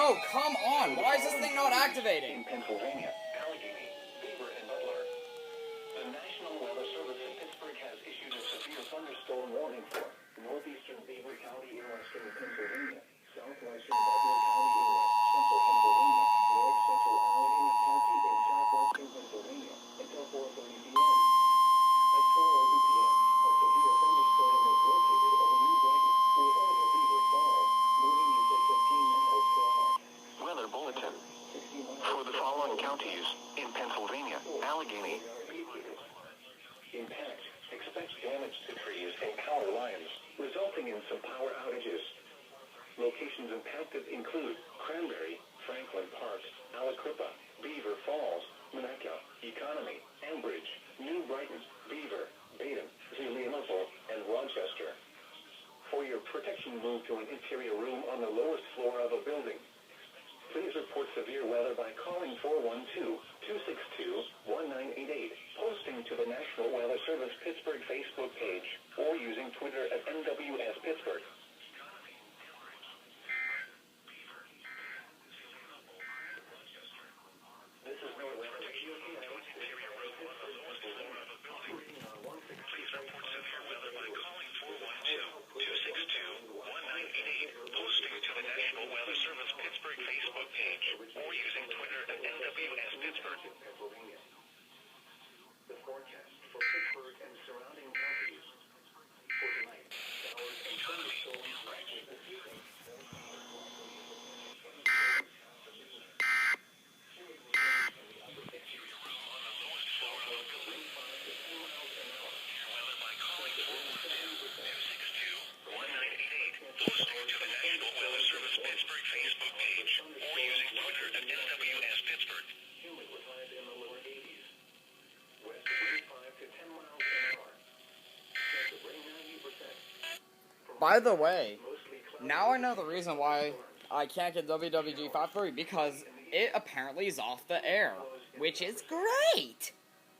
Oh, come on! Why is this thing not activating? In Pennsylvania, Allegheny, Beaver, and Butler. The National Weather Service in Pittsburgh has issued a severe thunderstorm warning for northeastern Beaver County in western Pennsylvania, southwestern Butler County in west central Pennsylvania, north central Allegheny County in southwestern Pennsylvania until 4:30 p.m. At 12:02 p.m., a severe thunderstorm was located over New Brighton, within the Beaver Falls, moving east at 15 miles per hour. Weather bulletin. For the following counties in Pennsylvania, Allegheny. Impact. Expect damage to trees and power lines, resulting in some power outages. Locations impacted include Cranberry, Franklin Park, Aliquippa, Beaver Falls, Monaca, Economy, Ambridge, New Brighton, Beaver, Baden, Zelienople, and Rochester. For your protection, move to an interior room on the lowest floor of a building. Please report severe weather by calling 412-262-1988, posting to the National Weather Service Pittsburgh Facebook page, or using Twitter at NWS Pittsburgh. This is no weather. Please report severe weather by calling 412-262-1988, posting to the National Weather Service Pittsburgh Facebook page, or using Twitter at NWS Pittsburgh. The forecast for Pittsburgh and surrounding counties for tonight: showers and thunderstorms likely this evening. Posting to the National Weather Service Pittsburgh Facebook page, or using Twitter at NWS Pittsburgh. Humid with highs in the lower 80s. West wind 5 to 10 miles an hour. Chance of rain 90%. By the way, now I know the reason why I can't get WWG 5.3, because it apparently is off the air, which is great!